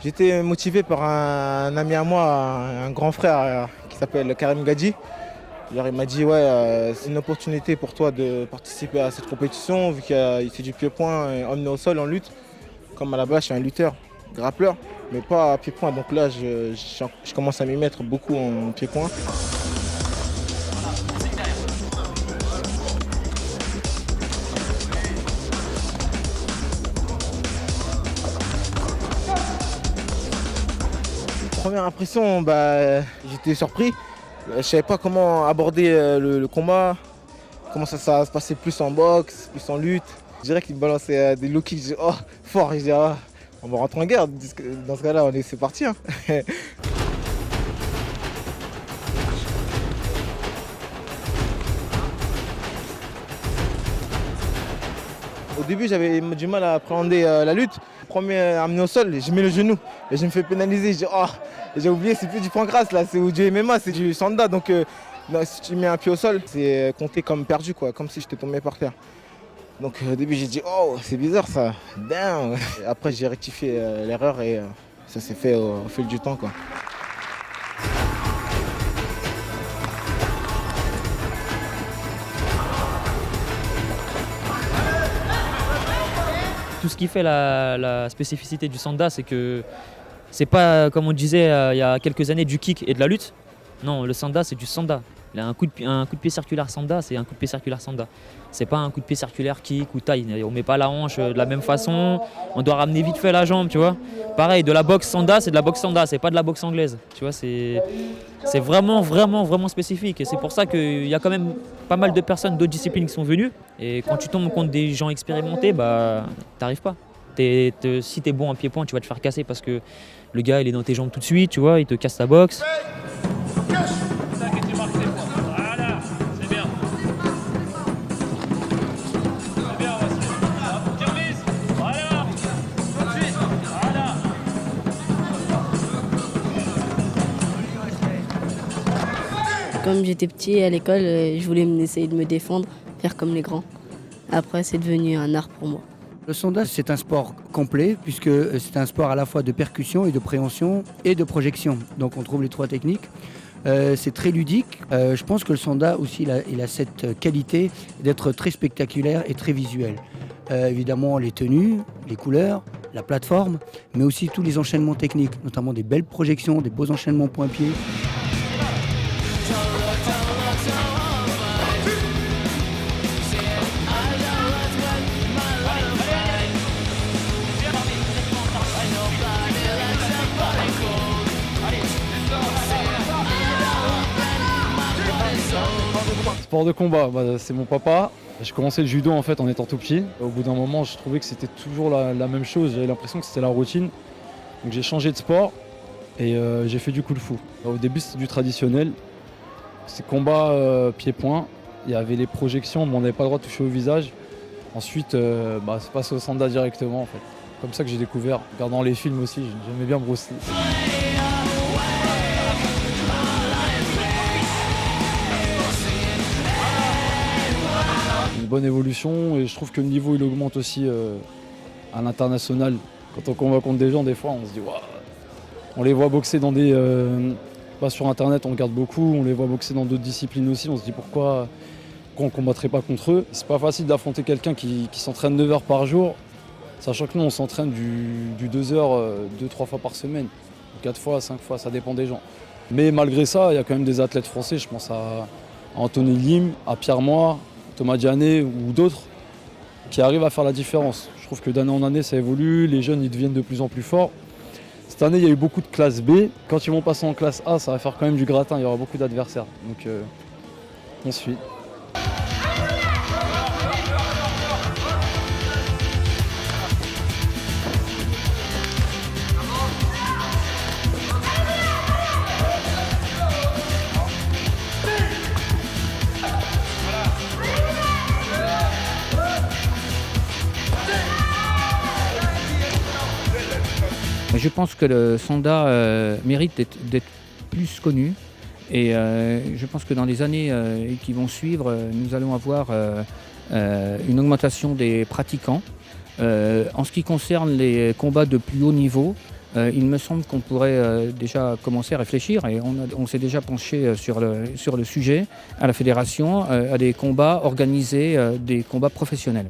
J'étais motivé par un ami à moi, un grand frère qui s'appelle Karim Gadji. Alors, il m'a dit ouais, c'est une opportunité pour toi de participer à cette compétition vu qu'il fait du pied-point emmené au sol en lutte. Comme à la base je suis un lutteur, grappleur, mais pas à pied-point. Donc là je commence à m'y mettre beaucoup en pied-point. Première impression, j'étais surpris. Je savais pas comment aborder le combat, comment ça se passait plus en boxe, plus en lutte. Je dirais qu'il me balançait des low kicks, je dis, oh, fort, je dis, ah, on va rentrer en guerre. Dans ce cas-là, c'est parti. Hein. Au début, j'avais du mal à appréhender la lutte. Premier amené au sol, je mets le genou et je me fais pénaliser. Je dis, oh, j'ai oublié, c'est plus du point grasse là, c'est du MMA, c'est du sanda. Donc si tu mets un pied au sol, c'est compté comme perdu, quoi, comme si j'étais tombé par terre. Donc au début, j'ai dit, oh, c'est bizarre ça. Damn. Après, j'ai rectifié l'erreur et ça s'est fait au fil du temps, quoi. Tout ce qui fait la spécificité du sanda, c'est que c'est pas, comme on disait il y a quelques années, du kick et de la lutte. Non, le sanda, c'est du sanda. Un coup de pied circulaire sanda, c'est un coup de pied circulaire sanda. C'est pas un coup de pied circulaire kick ou taille. On met pas la hanche de la même façon. On doit ramener vite fait la jambe, tu vois. Pareil, de la boxe sanda, c'est de la boxe sanda, c'est pas de la boxe anglaise. Tu vois, c'est vraiment, vraiment, vraiment spécifique. Et c'est pour ça qu'il y a quand même pas mal de personnes d'autres disciplines qui sont venues. Et quand tu tombes contre des gens expérimentés, t'arrives pas. Si t'es bon en pied-point, tu vas te faire casser parce que le gars, il est dans tes jambes tout de suite, tu vois, il te casse ta boxe. Comme j'étais petit à l'école, je voulais essayer de me défendre, faire comme les grands. Après, c'est devenu un art pour moi. Le sanda, c'est un sport complet puisque c'est un sport à la fois de percussion et de préhension et de projection. Donc on trouve les trois techniques. C'est très ludique. Je pense que le sanda aussi, il a cette qualité d'être très spectaculaire et très visuel. Évidemment, les tenues, les couleurs, la plateforme, mais aussi tous les enchaînements techniques, notamment des belles projections, des beaux enchaînements point-pied. Sport de combat, c'est mon papa. J'ai commencé le judo en fait en étant tout petit. Au bout d'un moment, je trouvais que c'était toujours la même chose. J'avais l'impression que c'était la routine. Donc j'ai changé de sport et j'ai fait du kung-fu. Au début, c'était du traditionnel. C'est combat pied-point. Il y avait les projections, mais on n'avait pas le droit de toucher au visage. Ensuite, c'est passé au sanda directement en fait. Comme ça que j'ai découvert, en regardant les films aussi. J'aimais bien Bruce Lee. Bonne évolution et je trouve que le niveau il augmente aussi à l'international. Quand on combat contre des gens, des fois on se dit waouh. On les voit boxer dans des sur internet, on regarde beaucoup, on les voit boxer dans d'autres disciplines aussi, on se dit pourquoi on combattrait pas contre eux. C'est pas facile d'affronter quelqu'un qui s'entraîne 9 heures par jour, sachant que nous on s'entraîne du 2 heures 2-3 fois par semaine, 4 fois, 5 fois, ça dépend des gens. Mais malgré ça, il y a quand même des athlètes français, je pense à Anthony Lim, à Pierre Moire, Thomas Diané ou d'autres qui arrivent à faire la différence. Je trouve que d'année en année ça évolue, les jeunes ils deviennent de plus en plus forts. Cette année il y a eu beaucoup de classe B. Quand ils vont passer en classe A, ça va faire quand même du gratin, il y aura beaucoup d'adversaires. Donc on suit. je pense que le Sanda mérite d'être plus connu. Et je pense que dans les années qui vont suivre, nous allons avoir une augmentation des pratiquants. En ce qui concerne les combats de plus haut niveau, il me semble qu'on pourrait déjà commencer à réfléchir, et on s'est déjà penché sur le sujet à la fédération, à des combats organisés, des combats professionnels.